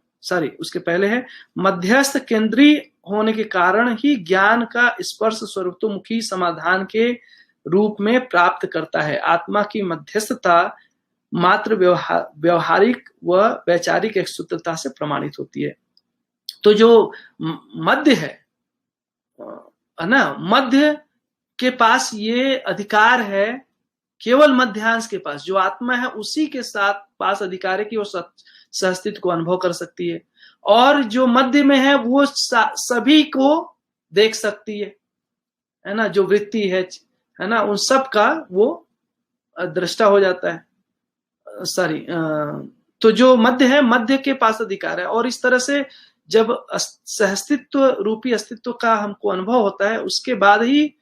उसके पहले है मध्यस्थ केंद्रीय होने के कारण ही ज्ञान का स्पर्श स्वरूपतोमुखी समाधान के रूप में प्राप्त करता है। आत्मा की मध्यस्थता मात्र व्यवहारिक व वैचारिक एक सूत्रता से प्रमाणित होती है। तो जो मध्य है ना, मध्य के पास ये अधिकार है, केवल मध्यांश के पास जो आत्मा है उसी के साथ पास अधिकार है कि वो सहस्तित्व को अनुभव कर सकती है। और जो मध्य में है वो सभी को देख सकती है ना, जो वृत्ति है ना, उन सब का वो दृष्टा हो जाता है। तो जो मध्य है, मध्य के पास अधिकार है। और इस तरह से जब सहस्तित्व रूपी अस्तित्व का हमको अनुभव होता है, उसके बाद ही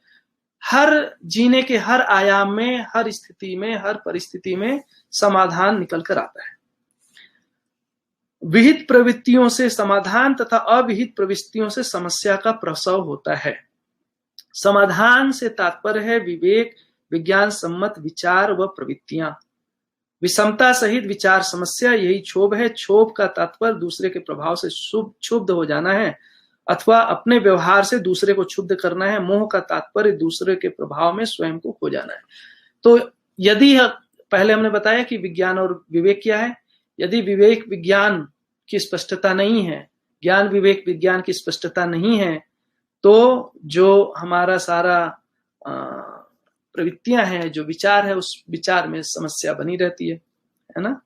हर जीने के हर आयाम में, हर स्थिति में, हर परिस्थिति में समाधान निकल कर आता है। विहित प्रवृत्तियों से समाधान तथा अविहित प्रवृत्तियों से समस्या का प्रसव होता है। समाधान से तात्पर्य है विवेक, विज्ञान सम्मत विचार व प्रवृत्तियां। विषमता सहित विचार समस्या यही क्षोभ है। क्षोभ का तात्पर्य दूसरे के प्रभाव से क्षुब्ध हो जाना है अथवा अपने व्यवहार से दूसरे को क्षुब्ध करना है। मोह का तात्पर्य दूसरे के प्रभाव में स्वयं को खो जाना है। तो यदि पहले हमने बताया कि विज्ञान और विवेक क्या है, यदि विवेक विज्ञान की स्पष्टता नहीं है, ज्ञान विवेक विज्ञान की स्पष्टता नहीं है, तो जो हमारा सारा प्रवृत्तियां हैं, जो विचार है, उस विचार में समस्या बनी रहती है ना,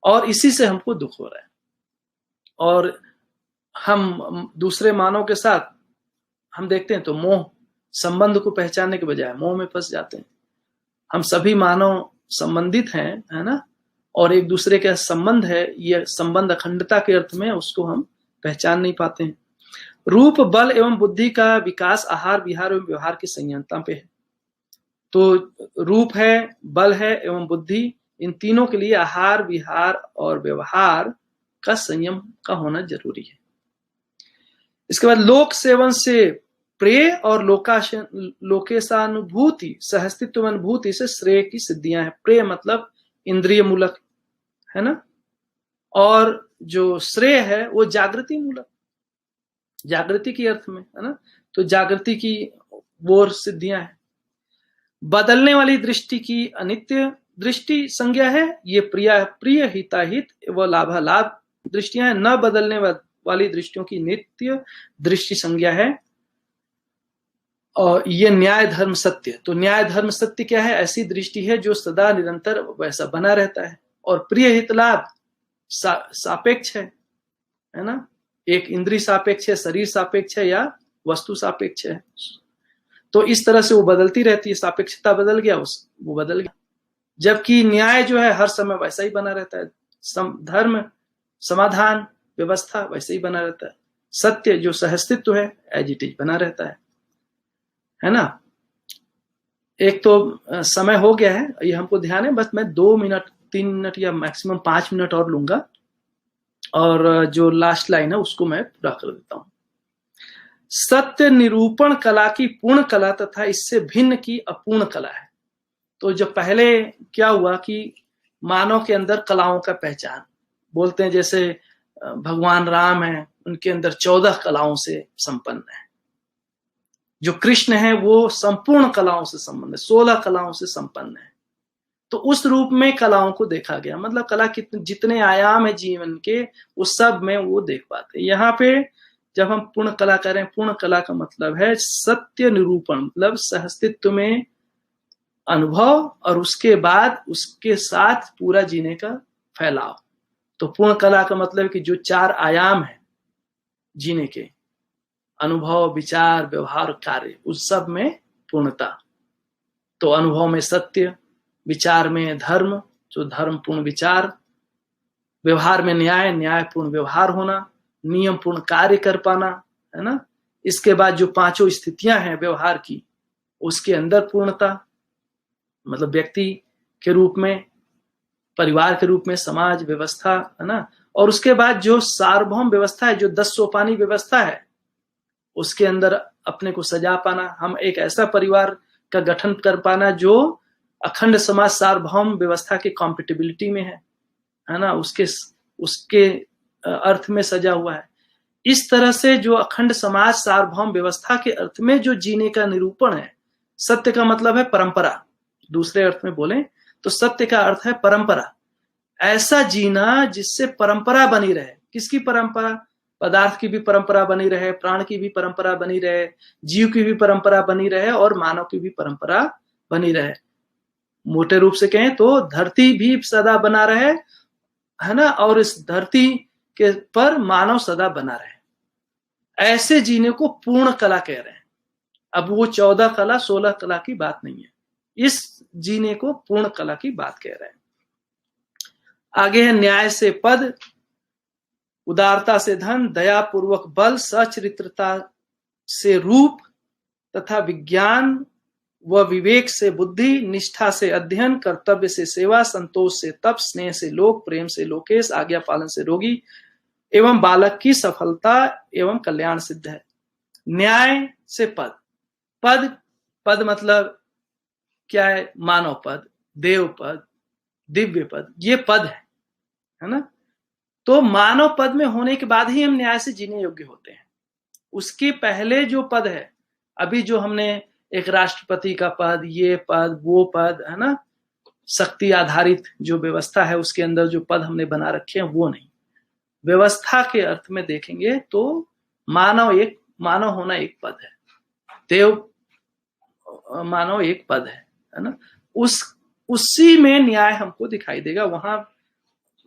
और इसी से हमको दुख हो रहा है। और हम दूसरे मानव के साथ हम देखते हैं तो मोह, संबंध को पहचानने के बजाय मोह में फंस जाते हैं। हम सभी मानव संबंधित हैं, है ना, और एक दूसरे का संबंध है, ये संबंध अखंडता के अर्थ में, उसको हम पहचान नहीं पाते हैं। रूप, बल एवं बुद्धि का विकास आहार, विहार एवं व्यवहार की संयंत्रता पे है। तो रूप है, बल है एवं बुद्धि, इन तीनों के लिए आहार, विहार और व्यवहार का संयम का होना जरूरी है। इसके बाद लोक सेवन से प्रेय और लोकेशानुभूति, सहस्तित्व अनुभूति से श्रेय की सिद्धियां हैं। प्रेय मतलब इंद्रिय मूलक, है ना, और जो श्रेय है वो जागृति मूलक, जागृति की अर्थ में, है ना, तो जागृति की वो सिद्धियां हैं। बदलने वाली दृष्टि की अनित्य दृष्टि संज्ञा है। ये प्रिय हिताहित व लाभालाभ दृष्टियां हैं। न बदलने वाली दृष्टियों की नित्य दृष्टि संज्ञा है। और ये न्याय धर्म सत्य, तो न्याय धर्म सत्य क्या है? ऐसी दृष्टि है जो सदा निरंतर वैसा बना रहता है। और प्रिय हित लाभ सापेक्ष है ना? एक इंद्रिय सापेक्ष है, शरीर सापेक्ष है या वस्तु सापेक्ष है। तो इस तरह से वो बदलती रहती है। सापेक्षता बदल गया, वो बदल गया। जबकि न्याय जो है हर समय वैसा ही बना रहता है। धर्म, समाधान, व्यवस्था वैसे ही बना रहता है। सत्य जो सहस्तित्व है एज इट इज बना रहता है ना? एक तो समय हो गया है, ये हमको ध्यान है। बस मैं 2 मिनट 3 मिनट या मैक्सिमम 5 मिनट और लूंगा, और जो लास्ट लाइन है उसको मैं पूरा कर देता हूं। सत्य निरूपण कला की पूर्ण कला तथा इससे भिन्न की अपूर्ण कला है। तो जो पहले क्या हुआ कि मानव के अंदर कलाओं का पहचान बोलते हैं, जैसे भगवान राम है, उनके अंदर 14 कलाओं से संपन्न है। जो कृष्ण है वो संपूर्ण कलाओं से संपन्न है, 16 कलाओं से संपन्न है। तो उस रूप में कलाओं को देखा गया। मतलब कला कितने जितने आयाम है जीवन के, उस सब में वो देख पाते हैं। यहाँ पे जब हम पूर्ण कला करें, पूर्ण कला का मतलब है सत्य निरूपण, मतलब सहस्तित्व में अनुभव और उसके बाद उसके साथ पूरा जीने का फैलाव। तो पूर्ण कला का मतलब है कि जो 4 आयाम है जीने के, अनुभव, विचार, व्यवहार, कार्य, उस सब में पूर्णता। तो अनुभव में सत्य, विचार में धर्म, जो धर्म पूर्ण विचार, व्यवहार में न्याय, न्याय पूर्ण व्यवहार होना, नियम पूर्ण कार्य कर पाना, है ना? इसके बाद जो 5 स्थितियां हैं व्यवहार की, उसके अंदर पूर्णता, मतलब व्यक्ति के रूप में, परिवार के रूप में, समाज व्यवस्था, है ना? और उसके बाद जो सार्वभौम व्यवस्था है, जो 10 सोपानी व्यवस्था है, उसके अंदर अपने को सजा पाना, हम एक ऐसा परिवार का गठन कर पाना जो अखंड समाज सार्वभौम व्यवस्था की कॉम्पिटिबिलिटी में है ना? उसके अर्थ में सजा हुआ है। इस तरह से जो अखंड समाज सार्वभौम व्यवस्था के अर्थ में जो जीने का निरूपण है। सत्य का मतलब है परंपरा, दूसरे अर्थ में बोलें तो सत्य का अर्थ है परंपरा। ऐसा जीना जिससे परंपरा बनी रहे। किसकी परंपरा? पदार्थ की भी परंपरा बनी रहे, प्राण की भी परंपरा बनी रहे, जीव की भी परंपरा बनी रहे, और मानव की भी परंपरा बनी रहे। मोटे रूप से कहें तो धरती भी सदा बना रहे, है ना? और इस धरती के पर मानव सदा बना रहे। ऐसे जीने को पूर्ण कला कह रहे हैं। अब वो 14 कला 16 कला की बात नहीं है, इस जीने को पूर्ण कला की बात कह रहे हैं। आगे है न्याय से पद, उदारता से धन, दया पूर्वक बल, सचरित्रता से रूप तथा विज्ञान व विवेक से बुद्धि, निष्ठा से अध्ययन, कर्तव्य से सेवा, संतोष से तप, स्नेह से लोक, प्रेम से लोकेश, आज्ञा पालन से रोगी एवं बालक की सफलता एवं कल्याण सिद्ध है। न्याय से पद, पद मतलब क्या है? मानव पद, देव पद, दिव्य पद, ये पद है ना? तो मानव पद में होने के बाद ही हम न्याय से जीने योग्य होते हैं। उसके पहले जो पद है, अभी जो हमने एक राष्ट्रपति का पद, ये पद, वो पद, है ना, शक्ति आधारित जो व्यवस्था है उसके अंदर जो पद हमने बना रखे हैं वो नहीं। व्यवस्था के अर्थ में देखेंगे तो मानव होना एक पद है, देव मानव एक पद है ना? उसी में न्याय हमको दिखाई देगा, वहां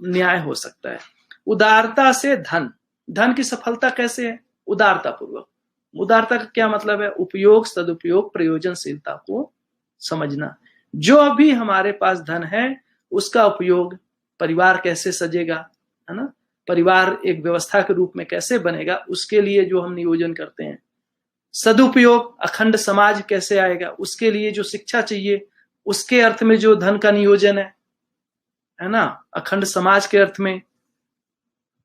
न्याय हो सकता है। उदारता से धन की सफलता कैसे है? उदारता पूर्वक। उदारता का क्या मतलब है? उपयोग, सदुपयोग, प्रयोजनशीलता को समझना। जो अभी हमारे पास धन है उसका उपयोग, परिवार कैसे सजेगा, है ना, परिवार एक व्यवस्था के रूप में कैसे बनेगा, उसके लिए जो हम नियोजन करते हैं। सदुपयोग, अखंड समाज कैसे आएगा, उसके लिए जो शिक्षा चाहिए, उसके अर्थ में जो धन का नियोजन है ना, अखंड समाज के अर्थ में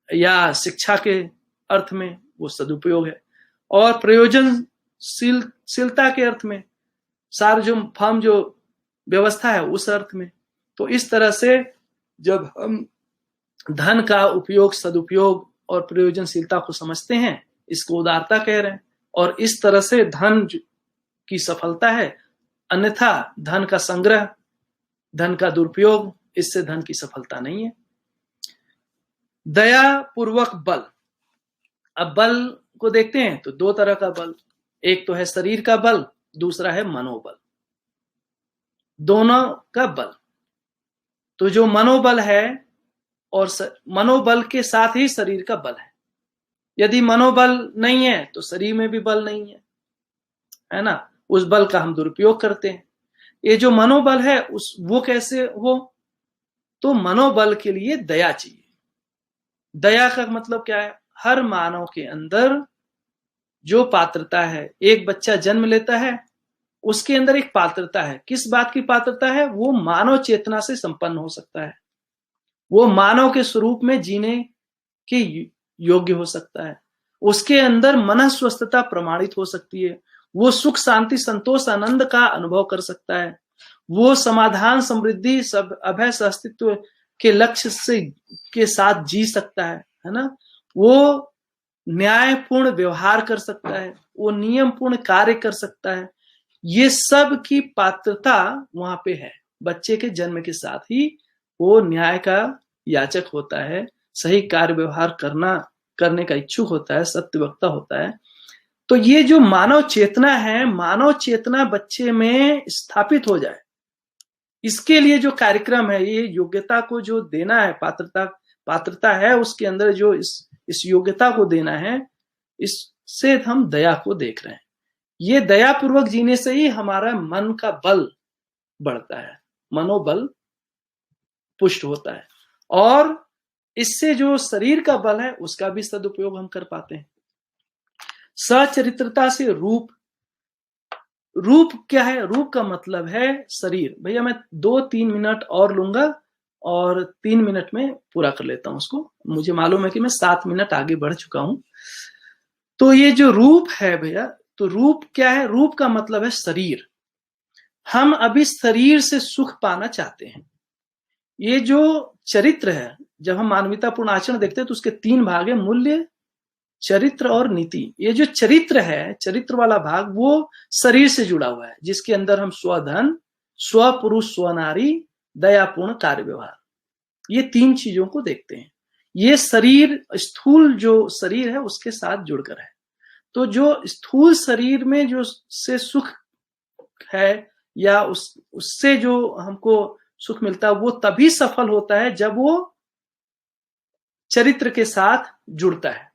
या शिक्षा के अर्थ में वो सदुपयोग है। और प्रयोजनशीलता के अर्थ में सार्वभौम जो व्यवस्था है उस अर्थ में। तो इस तरह से जब हम धन का उपयोग, सदुपयोग और प्रयोजनशीलता को समझते हैं, इसको उदारता कह रहे हैं। और इस तरह से धन की सफलता है अन्यथा धन का संग्रह, धन का दुरुपयोग, इससे धन की सफलता नहीं है। दया पूर्वक बल। अब बल को देखते हैं तो दो तरह का बल, एक तो है शरीर का बल, दूसरा है मनोबल। दोनों का बल, तो जो मनोबल है और मनोबल के साथ ही शरीर का बल है। यदि मनोबल नहीं है तो शरीर में भी बल नहीं है ना, उस बल का हम दुरुपयोग करते हैं। ये जो मनोबल है वो कैसे हो, तो मनोबल के लिए दया चाहिए। दया का मतलब क्या है, हर मानव के अंदर जो पात्रता है, एक बच्चा जन्म लेता है उसके अंदर एक पात्रता है। किस बात की पात्रता है, वो मानव चेतना से संपन्न हो सकता है, वो मानव के स्वरूप में जीने के योग्य हो सकता है, उसके अंदर मन स्वस्थता प्रमाणित हो सकती है, वो सुख शांति संतोष आनंद का अनुभव कर सकता है, वो समाधान समृद्धि सब अभय अस्तित्व के लक्ष्य से के साथ जी सकता है ना, वो न्यायपूर्ण व्यवहार कर सकता है, वो नियम पूर्ण कार्य कर सकता है। ये सब की पात्रता वहां पे है। बच्चे के जन्म के साथ ही वो न्याय का याचक होता है, सही कार्य व्यवहार करने का इच्छुक होता है, सत्यवक्ता होता है। तो ये जो मानव चेतना है, मानव चेतना बच्चे में स्थापित हो जाए, इसके लिए जो कार्यक्रम है, ये योग्यता को जो देना है, पात्रता है उसके अंदर जो इस योग्यता को देना है, इससे हम दया को देख रहे हैं। ये दया पूर्वक जीने से ही हमारा मन का बल बढ़ता है, मनोबल पुष्ट होता है, और इससे जो शरीर का बल है उसका भी सदुपयोग हम कर पाते हैं। सचरित्रता से रूप। रूप क्या है, रूप का मतलब है शरीर। भैया मैं 2-3 मिनट और लूंगा और 3 मिनट में पूरा कर लेता हूं उसको। मुझे मालूम है कि मैं 7 मिनट आगे बढ़ चुका हूं। तो ये जो रूप है भैया, तो रूप क्या है, रूप का मतलब है शरीर। हम अभी शरीर से सुख पाना चाहते हैं। ये जो चरित्र है, जब हम मानवीयतापूर्ण आचरण देखते हैं तो उसके 3 भाग है, मूल्य, चरित्र और नीति। ये जो चरित्र है, चरित्र वाला भाग, वो शरीर से जुड़ा हुआ है, जिसके अंदर हम स्वधन, स्वपुरुष, स्वनारी, दयापूर्ण कार्य व्यवहार, ये 3 चीजों को देखते हैं। ये शरीर, स्थूल जो शरीर है उसके साथ जुड़कर है। तो जो स्थूल शरीर में जो से सुख है या उससे जो हमको सुख मिलता है, वो तभी सफल होता है जब वो चरित्र के साथ जुड़ता है।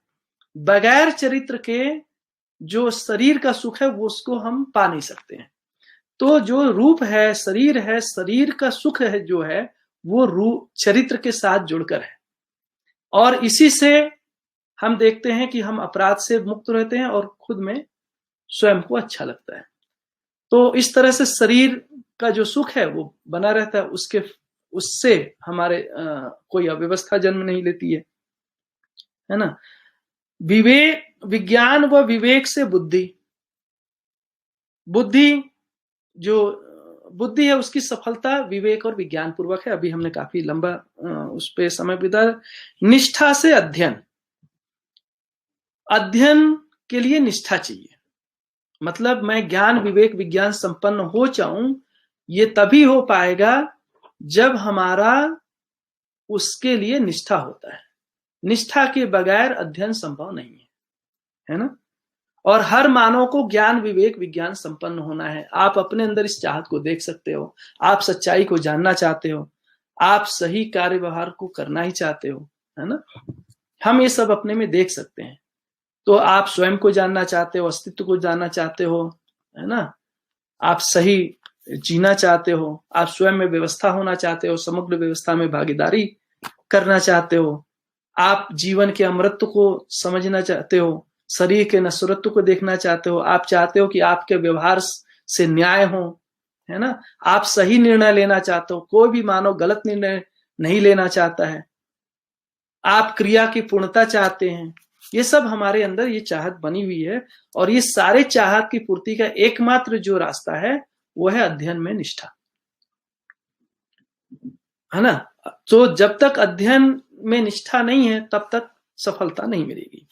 बगैर चरित्र के जो शरीर का सुख है वो उसको हम पा नहीं सकते हैं। तो जो रूप है, शरीर है, शरीर का सुख है जो है वो रूप चरित्र के साथ जुड़कर है, और इसी से हम देखते हैं कि हम अपराध से मुक्त रहते हैं और खुद में स्वयं को अच्छा लगता है। तो इस तरह से शरीर का जो सुख है वो बना रहता है, उससे हमारे कोई अव्यवस्था जन्म नहीं लेती है ना। विज्ञान व विवेक से बुद्धि। जो बुद्धि है उसकी सफलता विवेक और विज्ञान पूर्वक है। अभी हमने काफी लंबा उस पे समय बिताया। निष्ठा से अध्ययन। अध्ययन के लिए निष्ठा चाहिए, मतलब मैं ज्ञान विवेक विज्ञान संपन्न हो जाऊं, ये तभी हो पाएगा जब हमारा उसके लिए निष्ठा होता है। निष्ठा के बगैर अध्ययन संभव नहीं है ना। और हर मानव को ज्ञान विवेक विज्ञान संपन्न होना है। आप अपने अंदर इस चाहत को देख सकते हो, आप सच्चाई को जानना चाहते हो, आप सही कार्य व्यवहार को करना ही चाहते हो, है ना। हम ये सब अपने में देख सकते हैं। तो आप स्वयं को जानना चाहते हो, अस्तित्व को जानना चाहते हो, है ना, आप सही जीना चाहते हो, आप स्वयं में व्यवस्था होना चाहते हो, समग्र व्यवस्था में भागीदारी करना चाहते हो, आप जीवन के अमृत को समझना चाहते हो, शरीर के नश्वरत्व को देखना चाहते हो, आप चाहते हो कि आपके व्यवहार से न्याय हो, है ना, आप सही निर्णय लेना चाहते हो, कोई भी मानव गलत निर्णय नहीं लेना चाहता है, आप क्रिया की पूर्णता चाहते हैं। ये सब हमारे अंदर ये चाहत बनी हुई है, और ये सारे चाहत की पूर्ति का एकमात्र जो रास्ता है वो है अध्ययन में निष्ठा, है ना। तो जब तक अध्ययन में निष्ठा नहीं है तब तक सफलता नहीं मिलेगी।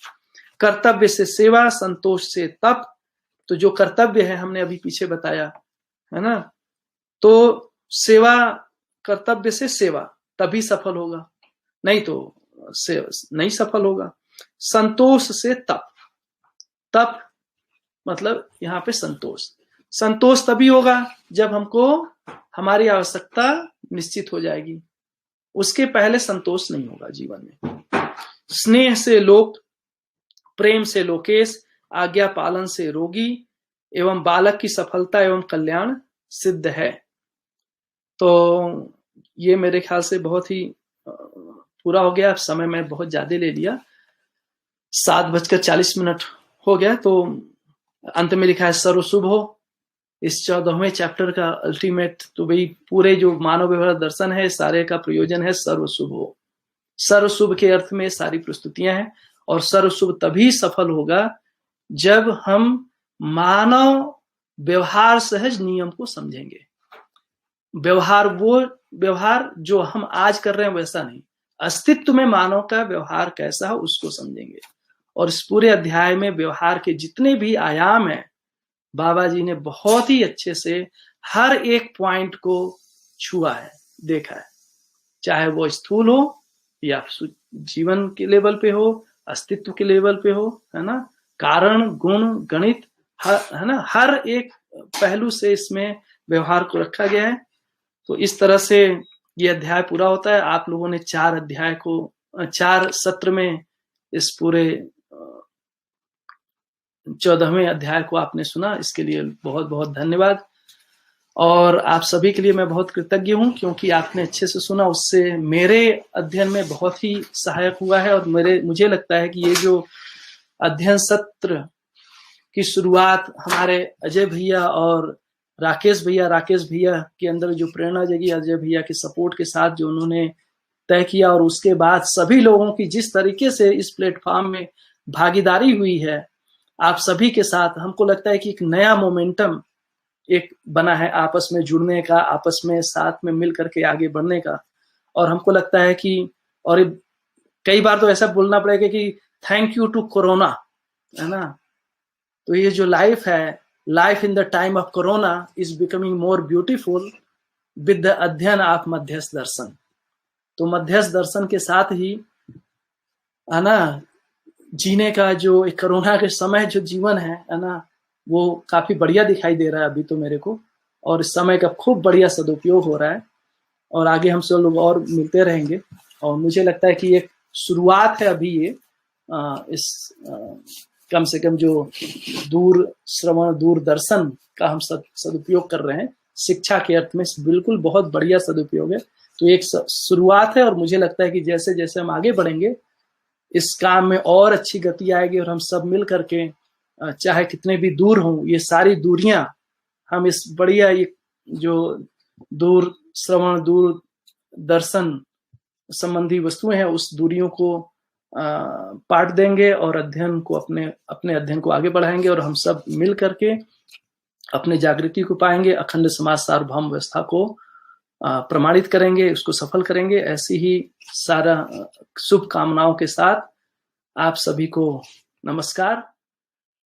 कर्तव्य से सेवा, संतोष से तप। तो जो कर्तव्य है हमने अभी पीछे बताया, है ना। तो सेवा, कर्तव्य से सेवा, तभी सफल होगा, नहीं तो नहीं सफल होगा। संतोष से तप, तप मतलब यहाँ पे संतोष, संतोष तभी होगा जब हमको हमारी आवश्यकता निश्चित हो जाएगी, उसके पहले संतोष नहीं होगा जीवन में। स्नेह से लोक, प्रेम से लोकेश, आज्ञा पालन से रोगी, एवं बालक की सफलता एवं कल्याण सिद्ध है। तो ये मेरे ख्याल से बहुत ही पूरा हो गया। समय मैं बहुत ज्यादा ले लिया, 7:40 हो गया। तो अंत में लिखा है सर्व शुभ हो। इस 14वें चैप्टर का अल्टीमेट तो भाई पूरे जो मानव व्यवहार दर्शन है सारे का प्रयोजन है सर्व शुभ हो। सर्व शुभ के अर्थ में सारी प्रस्तुतियां हैं, और सर्व शुभ तभी सफल होगा जब हम मानव व्यवहार सहज नियम को समझेंगे। व्यवहार वो व्यवहार जो हम आज कर रहे हैं वैसा नहीं, अस्तित्व में मानव का व्यवहार कैसा है उसको समझेंगे। और इस पूरे अध्याय में व्यवहार के जितने भी आयाम हैं बाबा जी ने बहुत ही अच्छे से हर एक पॉइंट को छुआ है, देखा है, चाहे वो स्थूल हो या जीवन के लेवल पे हो, अस्तित्व के लेवल पे हो, है ना, कारण गुण गणित, है ना, हर एक पहलू से इसमें व्यवहार को रखा गया है। तो इस तरह से ये अध्याय पूरा होता है। आप लोगों ने 4 सत्र में इस पूरे 14वें अध्याय को आपने सुना, इसके लिए बहुत बहुत धन्यवाद। और आप सभी के लिए मैं बहुत कृतज्ञ हूं, क्योंकि आपने अच्छे से सुना, उससे मेरे अध्ययन में बहुत ही सहायक हुआ है। और मुझे लगता है कि ये जो अध्ययन सत्र की शुरुआत हमारे अजय भैया और राकेश भैया के अंदर जो प्रेरणा जगी, अजय भैया के सपोर्ट के साथ जो उन्होंने तय किया, और उसके बाद सभी लोगों की जिस तरीके से इस प्लेटफॉर्म में भागीदारी हुई है आप सभी के साथ, हमको लगता है कि एक नया मोमेंटम एक बना है आपस में जुड़ने का, आपस में साथ में मिल करके आगे बढ़ने का। और हमको लगता है कि, और कई बार तो ऐसा बोलना पड़ेगा कि थैंक यू टू कोरोना, है ना। तो ये जो लाइफ है, life in the time of corona is becoming more beautiful with the अध्ययन ऑफ मध्यस्थ दर्शन। तो मध्यस्थ दर्शन के साथ ही, है ना, जीने का जो एक कोरोना के समय जो जीवन है ना, वो काफी बढ़िया दिखाई दे रहा है अभी तो मेरे को, और इस समय का खूब बढ़िया सदुपयोग हो रहा है। और आगे हम सब लोग और मिलते रहेंगे, और मुझे लगता है कि एक शुरुआत है अभी ये इस कम से कम जो दूर श्रवण दूर दर्शन का हम सदुपयोग कर रहे हैं, शिक्षा के अर्थ में बिल्कुल बहुत बढ़िया सदुपयोग है। तो एक शुरुआत है, और मुझे लगता है कि जैसे जैसे हम आगे बढ़ेंगे इस काम में और अच्छी गति आएगी, और हम सब मिल करके चाहे कितने भी दूर हों, ये सारी दूरियां हम इस बढ़िया ये जो दूर श्रवण दूर दर्शन संबंधी वस्तुएं हैं उस दूरियों को पाट देंगे, और अध्ययन को अपने अध्ययन को आगे बढ़ाएंगे, और हम सब मिल करके अपने जागृति को पाएंगे, अखंड समाज सार्वभौम व्यवस्था को प्रमाणित करेंगे, उसको सफल करेंगे। ऐसी ही सारा शुभ कामनाओं के साथ आप सभी को नमस्कार।